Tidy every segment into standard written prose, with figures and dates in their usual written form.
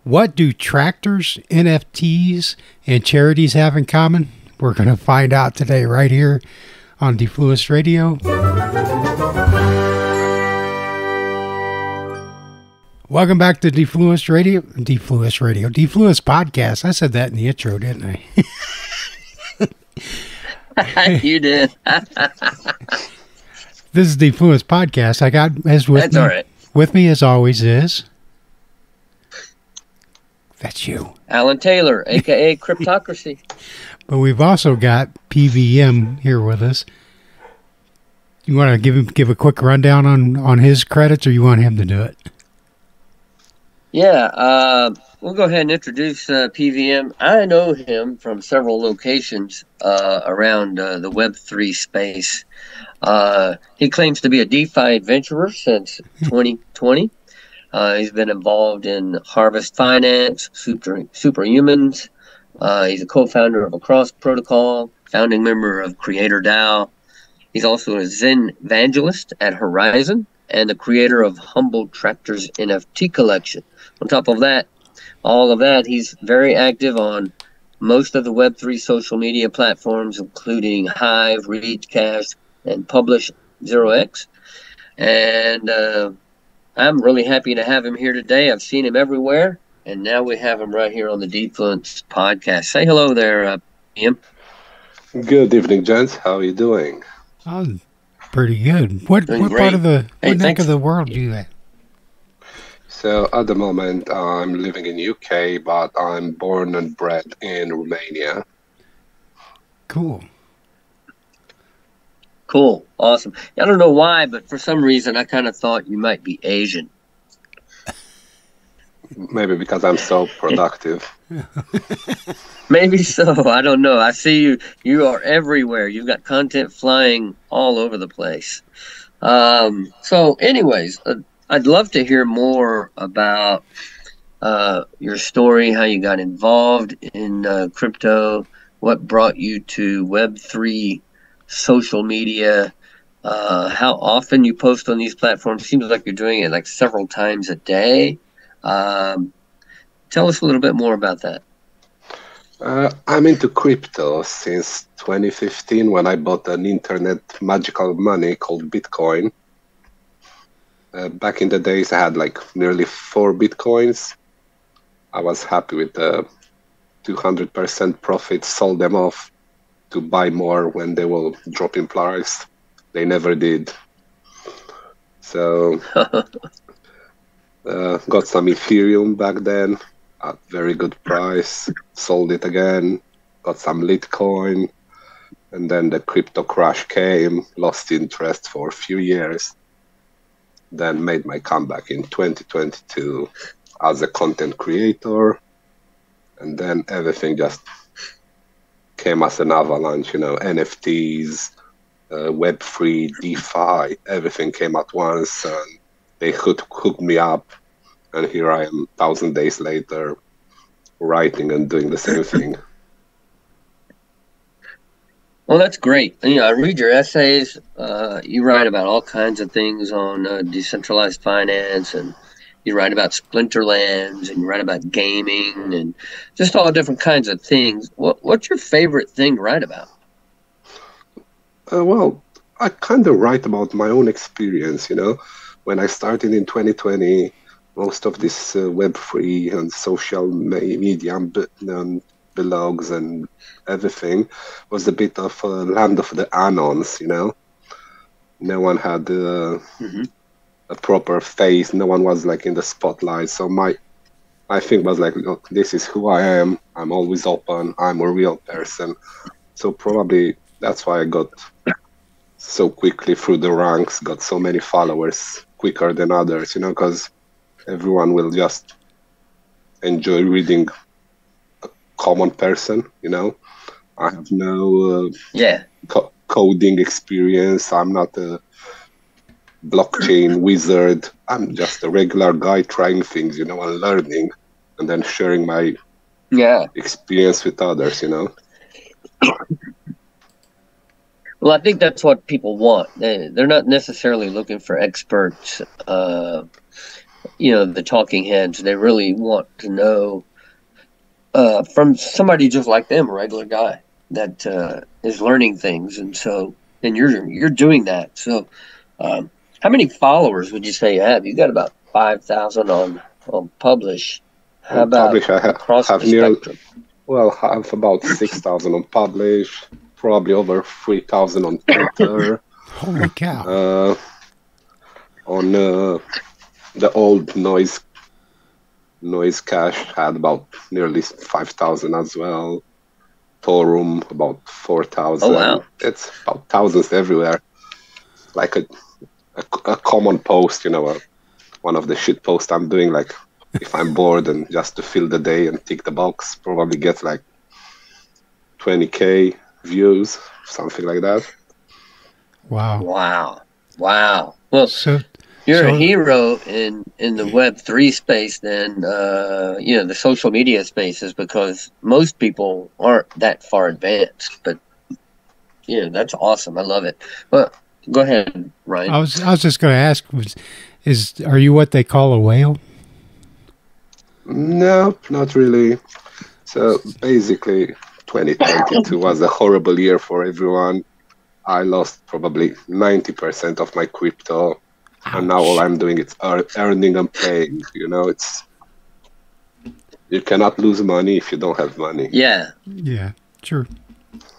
What do tractors, NFTs, and charities have in common? We're going to find out today right here on Defluenced Radio. Welcome back to Defluenced Podcast. I said that in the intro, didn't I? You did. This is Defluenced Podcast. I got with me as always is that's you, Alan Taylor, aka Cryptocracy. But we've also got PVM here with us. You want to give a quick rundown on his credits, or you want him to do it? Yeah, we'll go ahead and introduce PVM. I know him from several locations around the Web3 space. He claims to be a DeFi adventurer since 2020. He's been involved in Harvest Finance, Superhumans. He's a co-founder of Across Protocol, founding member of Creator DAO. He's also a Zen evangelist at Horizon and the creator of Humble Tractors NFT collection. On top of that, all of that, he's very active on most of the Web3 social media platforms, including Hive, Reach, Cash, and Publish 0x. And I'm really happy to have him here today. I've seen him everywhere, and now we have him right here on the Defluenced Podcast. Say hello there, Ian. Good evening, gents. How are you doing? I'm pretty good. What part of the neck of the world do you at? So at the moment, I'm living in UK, but I'm born and bred in Romania. Cool. Awesome. I don't know why, but for some reason, I kind of thought you might be Asian. Maybe because I'm so productive. Maybe so. I don't know. I see you. You are everywhere. You've got content flying all over the place. So anyways, I'd love to hear more about your story, how you got involved in crypto, what brought you to Web3 social media, how often you post on these platforms. Seems like you're doing it like several times a day. Tell us a little bit more about that. I'm into crypto since 2015 when I bought an internet magical money called Bitcoin. Back in the days, I had like nearly 4 Bitcoins. I was happy with the 200% profit, sold them off to buy more when they will drop in price. They never did. So got some Ethereum back then at very good price, sold it again, got some Litecoin, and then the crypto crash came, lost interest for a few years, then made my comeback in 2022 as a content creator, and then everything just came as an avalanche, NFTs, Web3, DeFi, everything came at once, and they hooked me up, and here I am 1,000 days later writing and doing the same thing. Well, that's great. I read your essays. You write about all kinds of things on decentralized finance, and you write about Splinterlands, and you write about gaming, and just all different kinds of things. What's your favorite thing to write about? Well, I kind of write about my own experience, When I started in 2020, most of this Web3 and social media and blogs and everything was a bit of a land of the anons, No one had a proper face. No one was like in the spotlight. So my thing was like, look, this is who I am. I'm always open. I'm a real person. So probably that's why I got so quickly through the ranks, got so many followers quicker than others, because everyone will just enjoy reading a common person, I have no coding experience. I'm not a blockchain wizard. I'm just a regular guy trying things, and learning, and then sharing my experience with others, Well, I think that's what people want. They're not necessarily looking for experts the talking heads. They really want to know from somebody just like them, a regular guy that is learning things, and you're doing that. So, how many followers would you say you have? You got about 5,000 on Publish. How On about Publish, I across have the nearly, spectrum? well, have about 6,000 on Publish, probably over 3,000 on Twitter. Holy cow. On the old noise cache had about nearly 5,000 as well. Forum about 4,000. Oh, wow. It's about thousands everywhere. Like a common post, one of the shit posts I'm doing, like if I'm bored and just to fill the day and tick the box, probably gets like 20K views, something like that. Wow. Well, you're a hero in the Web3 space, then, the social media spaces, because most people aren't that far advanced. But, that's awesome. I love it. Well, go ahead, Ryan. I was just going to ask, are you what they call a whale? No, not really. So basically, 2022 was a horrible year for everyone. I lost probably 90% of my crypto. And now all I'm doing is earning and playing. You cannot lose money if you don't have money. Yeah, true.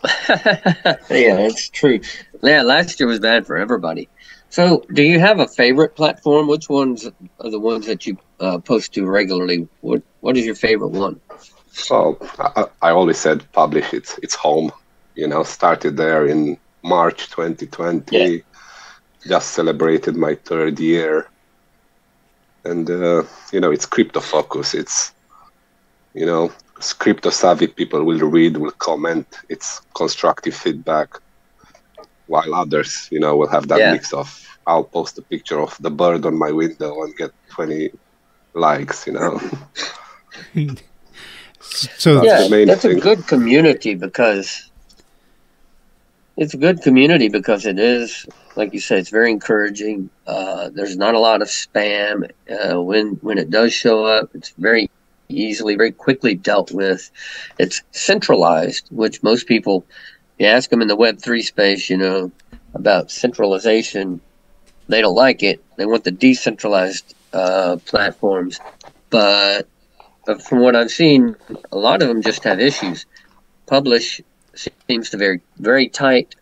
Yeah, it's true. Yeah, last year was bad for everybody. So, do you have a favorite platform? Which ones are the ones that you post to regularly? What is your favorite one? Well, I always said Publish. It's home. Started there in March 2020. Yeah. Just celebrated my 3rd year, and it's crypto focus. It's crypto savvy people will read, will comment. It's constructive feedback, while others will have that mix of, I'll post a picture of the bird on my window and get 20 likes. So that's a good community because it is, like you said, it's very encouraging. There's not a lot of spam. When it does show up, it's very quickly dealt with. It's centralized, which most people, you ask them in the Web3 space, about centralization, they don't like it. They want the decentralized platforms. But from what I've seen, a lot of them just have issues. Publish seems to very, very tight.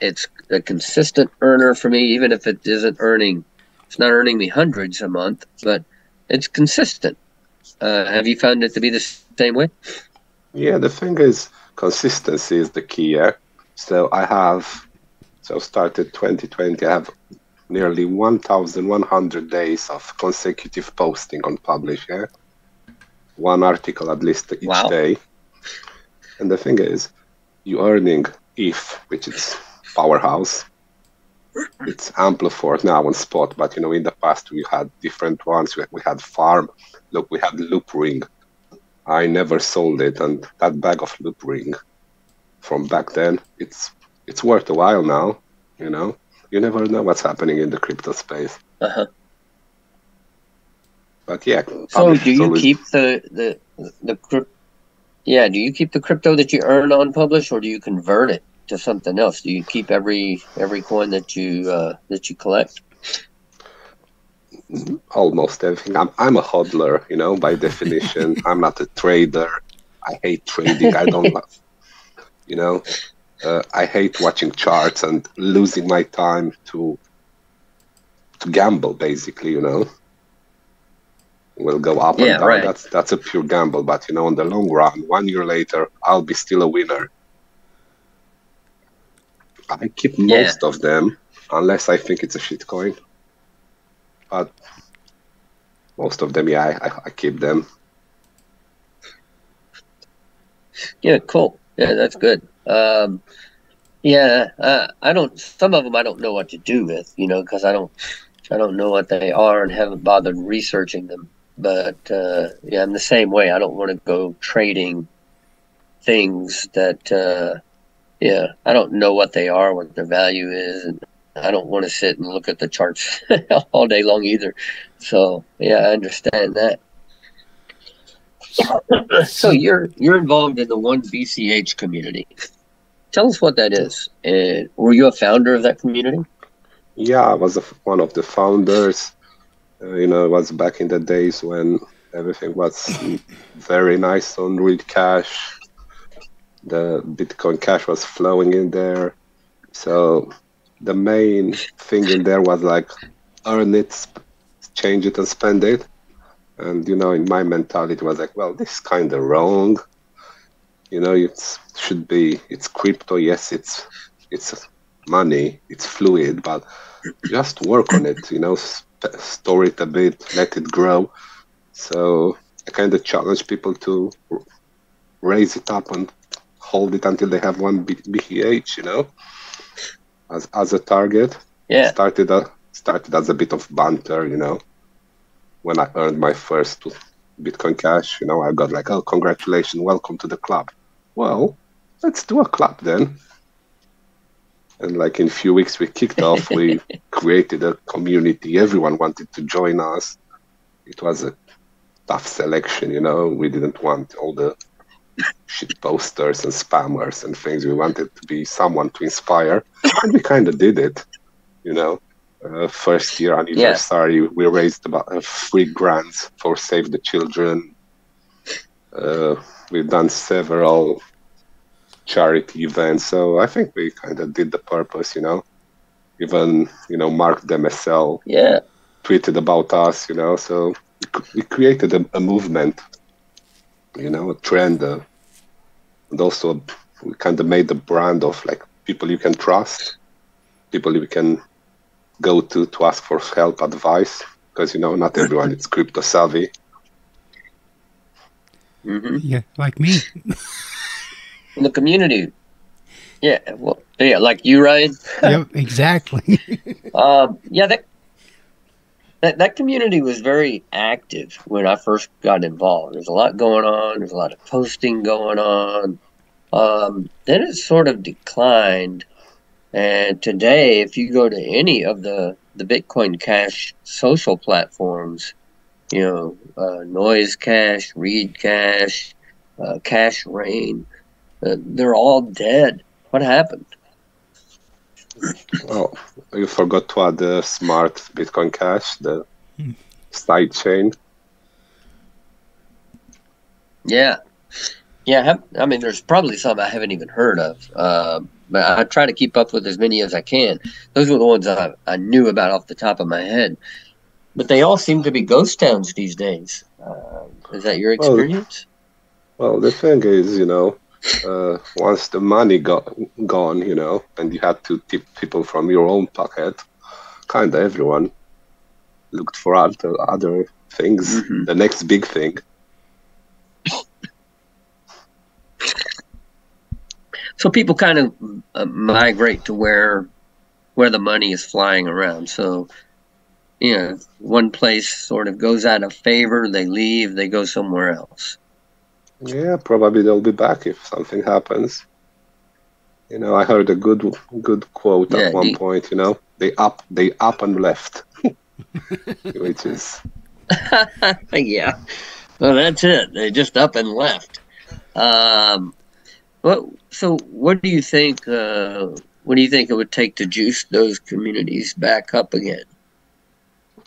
It's a consistent earner for me, even if it isn't it's not earning me hundreds a month, but it's consistent. Have you found it to be the same way? Yeah, the thing is, consistency is the key. Yeah? So started 2020, I have nearly 1,100 days of consecutive posting on Publish. Yeah? One article at least each day. And the thing is, you're earning ETH, which is powerhouse. It's Ampliford now on spot, but in the past we had different ones. We had Farm. Look, we had Loop Ring. I never sold it, and that bag of Loop Ring from back then, it's worth a while now. You never know what's happening in the crypto space. But yeah. So do you keep the crypto? Yeah, do you keep the crypto that you earn on Publish, or do you convert it to something else? Do you keep every coin that you collect? Almost everything. I'm a hodler, by definition. I'm not a trader. I hate trading. I don't love, I hate watching charts and losing my time to gamble, basically, Will go up and down. Right. That's a pure gamble. But in the long run, 1 year later, I'll be still a winner. I keep most of them, unless I think it's a shitcoin. But most of them, I keep them. Yeah, cool. Yeah, that's good. I don't. Some of them I don't know what to do with, because I don't know what they are and haven't bothered researching them. But I'm the same way. I don't want to go trading things that I don't know what they are, what their value is, and I don't want to sit and look at the charts all day long either. So yeah, I understand that. So you're involved in the One BCH community. Tell us what that is. And were you a founder of that community? Yeah, I was one of the founders. It was back in the days when everything was very nice on real cash. The Bitcoin Cash was flowing in there. So the main thing in there was like earn it, change it, and spend it. And in my mentality, it was like, well, this is kind of wrong. It's crypto. Yes, it's money. It's fluid, but just work on it. Store it a bit, let it grow. So I kind of challenge people to raise it up and hold it until they have one BCH, as a target. Yeah. Started as a bit of banter, when I earned my first Bitcoin Cash, I got like, oh, congratulations, welcome to the club. Well, let's do a club then. And like in a few weeks we kicked off, we created a community. Everyone wanted to join us. It was a tough selection, we didn't want all the shit posters and spammers and things. We wanted to be someone to inspire, and we kind of did it, first year anniversary, we raised about $3,000 for Save the Children. We've done several charity events, so I think we kind of did the purpose, even Mark Demesel tweeted about us, so we created a movement, a trend, and also we kind of made the brand of like people you can trust, people you can go to ask for help, advice, because not everyone is crypto savvy. Mm-hmm. Yeah, like me. In the community. Yeah, well, yeah, like you, Ryan. Yep, exactly. Yeah, that community was very active when I first got involved. There's a lot going on. There's a lot of posting going on. Then it sort of declined. And today, if you go to any of the Bitcoin Cash social platforms, Noise Cash, Read Cash, Cash Rain, they're all dead. What happened? Oh, you forgot to add the smart Bitcoin Cash, the side chain. Yeah. Yeah, I mean, there's probably some I haven't even heard of, but I try to keep up with as many as I can. Those were the ones I knew about off the top of my head. But they all seem to be ghost towns these days. Is that your experience? Well, the thing is, once the money gone, and you had to tip people from your own pocket, kind of everyone looked for other things, the next big thing. So people kind of migrate to where the money is flying around. So, one place sort of goes out of favor, they leave, they go somewhere else. Yeah, probably they'll be back if something happens. I heard a good quote at one point. They up and left, which is yeah. Well, that's it. They just up and left. So what do you think? What do you think it would take to juice those communities back up again?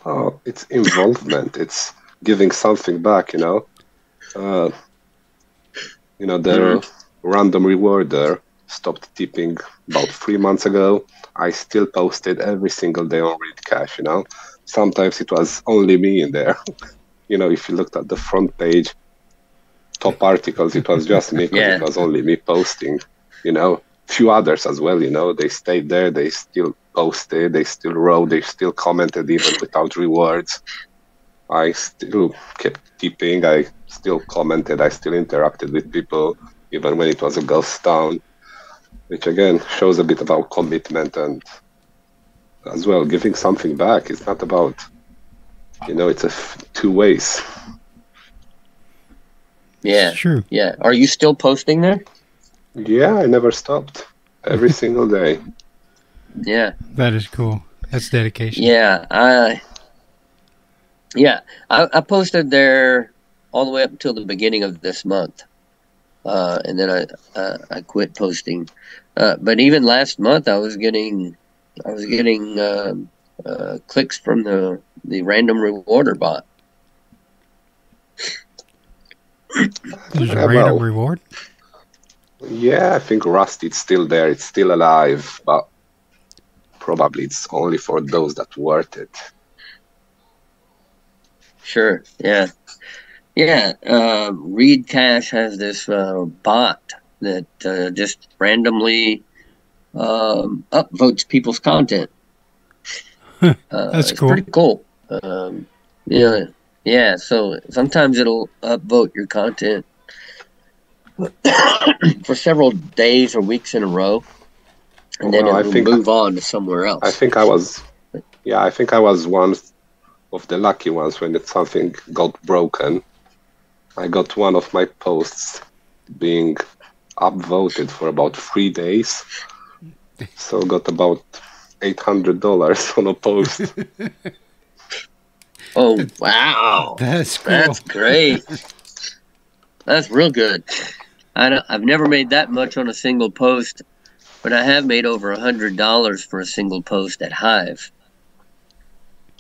Oh, it's involvement. It's giving something back. The random rewarder stopped tipping about 3 months ago. I still posted every single day on Read Cash. Sometimes it was only me in there. If you looked at the front page, top articles, it was just me because it was only me posting. Few others as well. They stayed there. They still posted. They still wrote. They still commented even without rewards. I still kept tipping. I still commented. I still interacted with people even when it was a ghost town, which again shows a bit about commitment and as well giving something back. It's not about, it's two ways. Yeah, true. Yeah. Are you still posting there? Yeah, I never stopped. Every single day. Yeah. That is cool. That's dedication. Yeah. I posted there all the way up until the beginning of this month. And then I quit posting. But even last month, I was getting clicks from the random rewarder bot. There's a random reward? Yeah, I think Rusty's still there. It's still alive, but probably it's only for those that worth it. Sure. Yeah. Yeah. Reed Cash has this bot that just randomly upvotes people's content. That's cool. Pretty cool. Yeah. So sometimes it'll upvote your content for several days or weeks in a row, and then it'll move on to somewhere else. I think I was one of the lucky ones when something got broken. I got one of my posts being upvoted for about 3 days, so got about $800 on a post. Oh wow, that's cool. That's great. That's real good. I've never made that much on a single post, but I have made over $100 for a single post at Hive.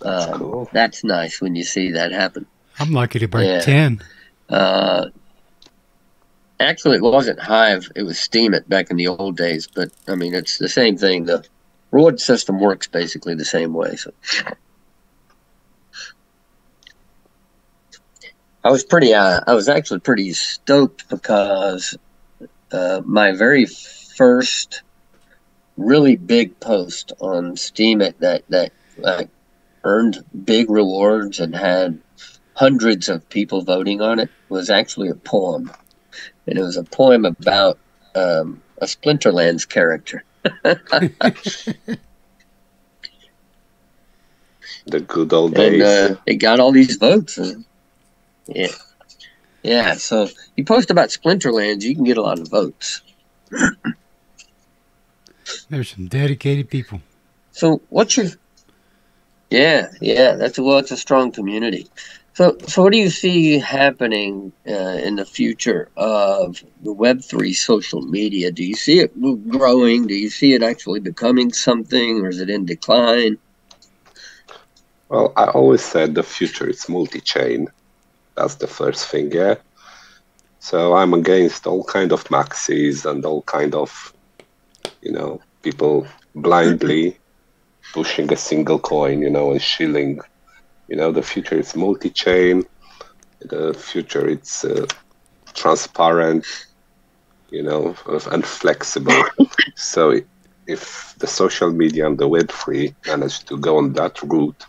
That's cool. That's nice when you see that happen. I'm lucky to break 10. Actually, it wasn't Hive. It was Steam It back in the old days. But, I mean, it's the same thing. The reward system works basically the same way. So I was actually pretty stoked because my very first really big post on Steam It that earned big rewards and had hundreds of people voting on it was actually a poem. And it was a poem about a Splinterlands character. The good old days. And it got all these votes. Yeah. So you post about Splinterlands, you can get a lot of votes. There's some dedicated people. So what's your... Yeah, it's a strong community. So what do you see happening in the future of the Web3 social media? Do you see it growing? Do you see it actually becoming something, or is it in decline? Well, I always said the future is multi-chain. That's the first thing, yeah. So I'm against all kind of maxis and all kind of, people blindly pushing a single coin, and shilling. The future is multi-chain. The future it's transparent, and flexible. So if the social media and the Web3 manage to go on that route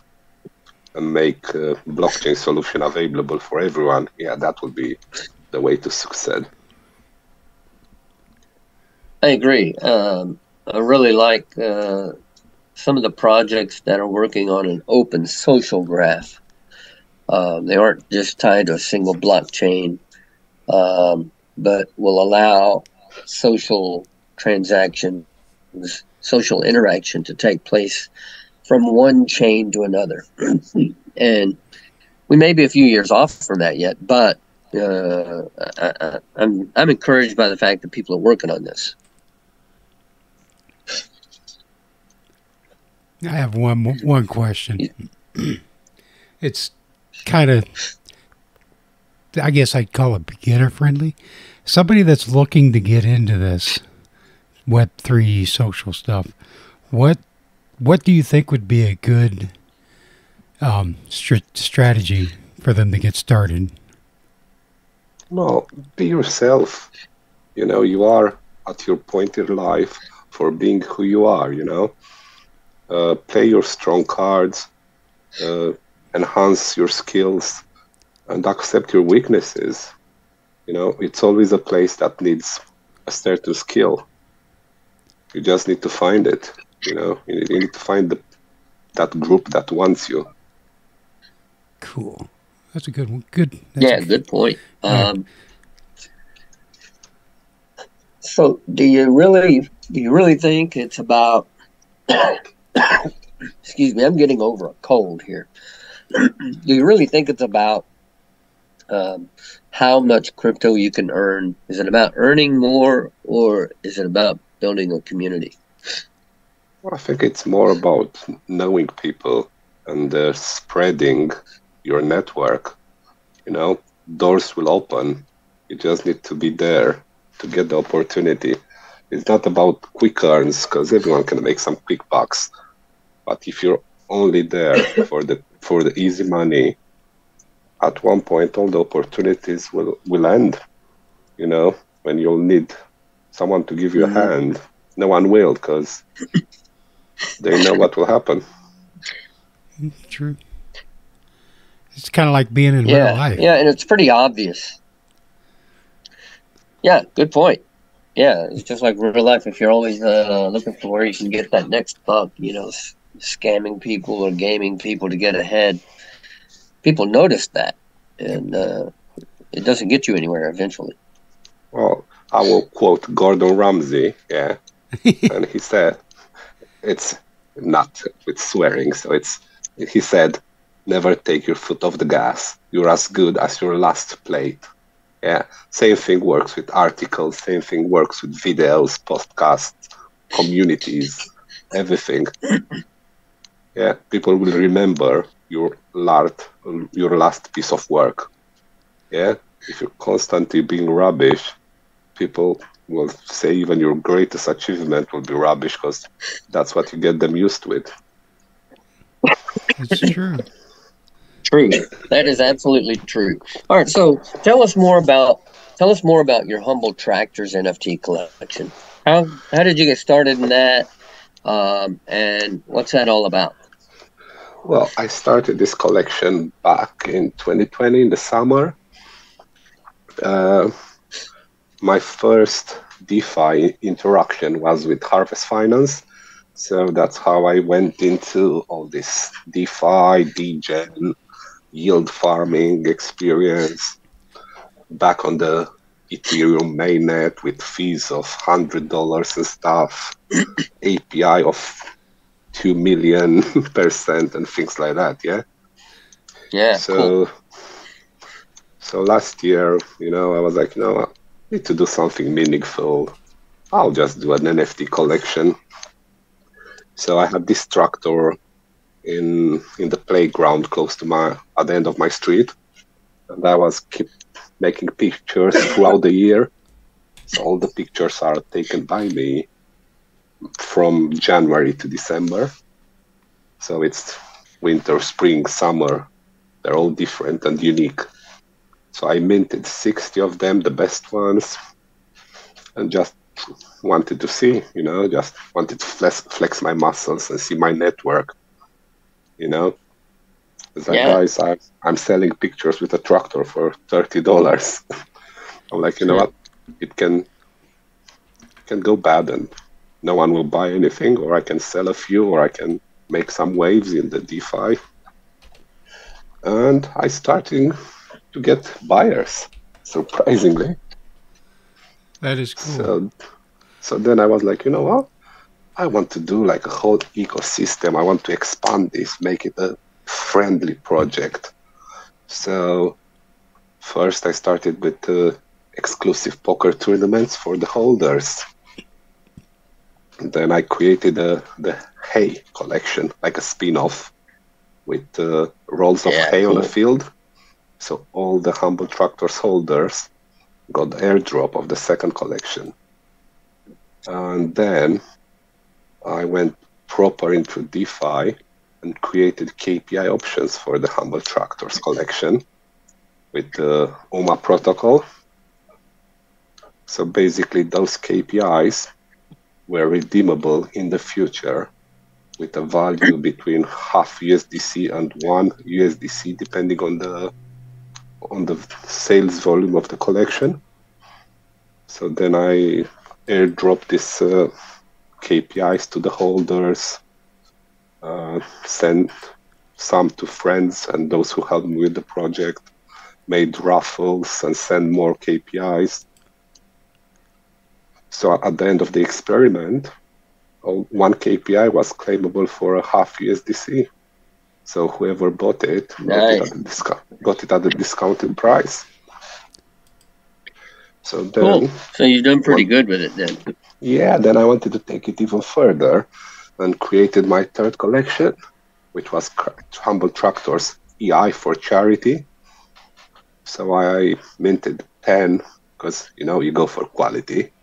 and make a blockchain solution available for everyone, that will be the way to succeed. I agree. I really like some of the projects that are working on an open social graph. They aren't just tied to a single blockchain, but will allow social transactions, social interaction to take place from one chain to another. And we may be a few years off from that yet, but I'm encouraged by the fact that people are working on this. I have one question. It's kind of, I guess I'd call it beginner friendly. Somebody that's looking to get into this Web3 social stuff, what do you think would be a good strategy for them to get started? Well, be yourself. You are at your point in life for being who you are, play your strong cards, enhance your skills, and accept your weaknesses. It's always a place that needs a certain skill. You just need to find it. You need to find that group that wants you. Cool. That's a good one. Good. Good point. So do you really think it's about Excuse me, I'm getting over a cold here. Do you really think it's about how much crypto you can earn? Is it about earning more, or is it about building a community? Well, I think it's more about knowing people and spreading your network. You know, doors will open. You just need to be there to get the opportunity. It's not about quick earns, because everyone can make some quick bucks. But if you're only there for the easy money, at one point all the opportunities will end. You know, when you'll need someone to give you a hand, no one will, because they know what will happen. True. It's kind of like being in real life. Yeah, and it's pretty obvious. Yeah, good point. Yeah, it's just like real life. If you're always looking for where you can get that next buck, you know, scamming people or gaming people to get ahead, people notice that, and it doesn't get you anywhere eventually. Well, I will quote Gordon Ramsay, and he said, it's not with swearing, so he said, never take your foot off the gas. You're as good as your last plate. Yeah, same thing works with articles, same thing works with videos, podcasts, communities, everything. Yeah, people will remember your last piece of work. Yeah, if you're constantly being rubbish, people will say even your greatest achievement will be rubbish, because that's what you get them used with. It's true. True. That is absolutely true. All right, so tell us more about your Humble Tractors NFT collection. How did you get started in that, and what's that all about? Well, I started this collection back in 2020 in the summer. My first DeFi interaction was with Harvest Finance. So that's how I went into all this DeFi, degen, yield farming experience back on the Ethereum mainnet with fees of $100 and stuff, API of 2 million % and things like that. Yeah. So last year, you know, I was like, you know, I need to do something meaningful. I'll just do an NFT collection. So I had this tractor in the playground close to at the end of my street, and I was keep making pictures throughout the year. So all the pictures are taken by me from January to December. So it's winter, spring, summer. They're all different and unique. So I minted 60 of them, the best ones, and just wanted to see, you know, just wanted to flex my muscles and see my network, you know. It's like, guys, I'm selling pictures with a tractor for $30. I'm like, you know what, it can go bad and no one will buy anything, or I can sell a few, or I can make some waves in the DeFi. And I starting to get buyers, surprisingly. That is cool. So then I was like, you know what? I want to do like a whole ecosystem. I want to expand this, make it a friendly project. So first I started with exclusive poker tournaments for the holders. And then I created the hay collection, like a spin-off with rolls of hay on the field. So all the Humble Tractors holders got the airdrop of the second collection. And then I went proper into DeFi and created KPI options for the Humble Tractors collection with the OMA protocol. So basically those KPIs were redeemable in the future with a value between half USDC and 1 USDC, depending on the sales volume of the collection. So then I airdropped this KPIs to the holders, sent some to friends and those who helped me with the project, made raffles and sent more KPIs. So at the end of the experiment, one KPI was claimable for a half USDC. So whoever bought it got it at a discounted price. So then, cool. So you've done pretty good with it then. Yeah, then I wanted to take it even further and created my third collection, which was Humble Tractors EI for charity. So I minted 10 because, you go for quality.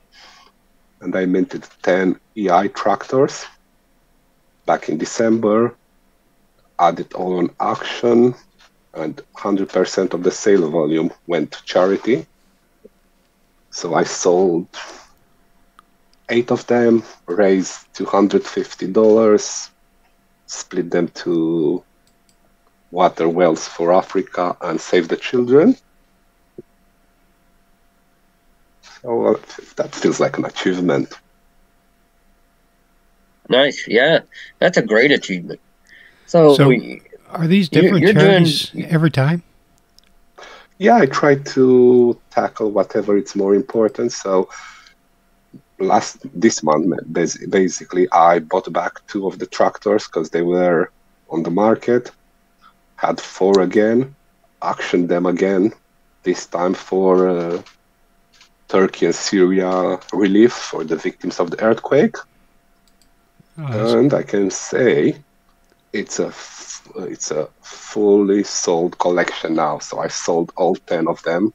And I minted 10 EI tractors back in December, added all on auction, and 100% of the sale volume went to charity. So I sold 8 of them, raised $250, split them to water wells for Africa and Save the Children. So that feels like an achievement. Nice, yeah, that's a great achievement. So are these different charities every time? Yeah, I try to tackle whatever it's more important. So this month, basically, I bought back 2 of the tractors because they were on the market. Had 4 again, auctioned them again, this time for Turkey and Syria relief for the victims of the earthquake. And I can say it's a fully sold collection now. So I sold all 10 of them,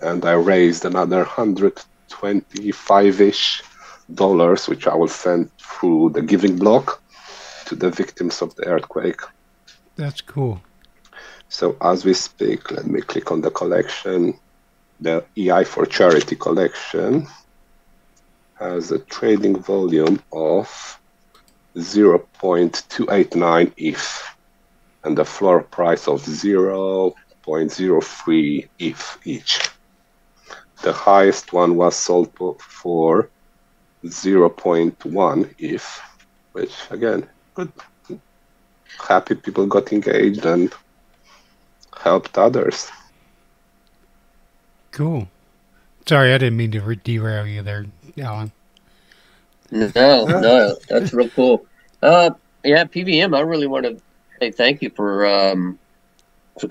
and I raised another $125-ish, which I will send through the giving block to the victims of the earthquake. That's cool. So as we speak, let me click on the collection. The EI for Charity collection has a trading volume of 0.289 ETH and a floor price of 0.03 ETH each. The highest one was sold for 0.1 ETH, which again, good. Happy people got engaged and helped others. Cool. Sorry, I didn't mean to derail you there, Alan. No, that's real cool. Yeah, PVM, I really want to say thank you for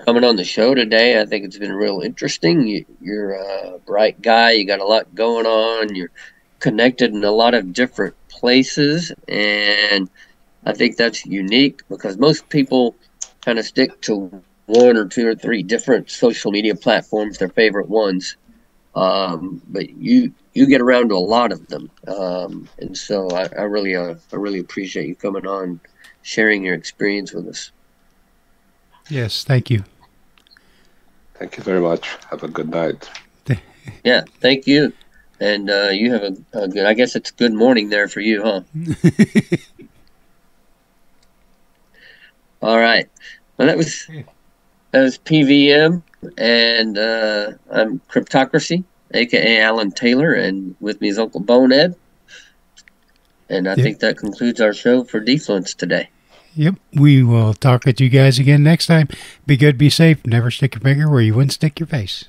coming on the show today. I think it's been real interesting. You're a bright guy. You got a lot going on. You're connected in a lot of different places, and I think that's unique because most people kind of stick to 1 or 2 or 3 different social media platforms, their favorite ones. But you get around to a lot of them, and so I really appreciate you coming on, sharing your experience with us. Yes, thank you. Thank you very much. Have a good night. Yeah, thank you, and you have a good. I guess it's good morning there for you, huh? All right. Well, that was PVM, and I'm Cryptocracy, aka Alan Taylor, and with me is Uncle Bonehead. And I think that concludes our show for Defluenced today. Yep. We will talk with you guys again next time. Be good, be safe, never stick your finger where you wouldn't stick your face.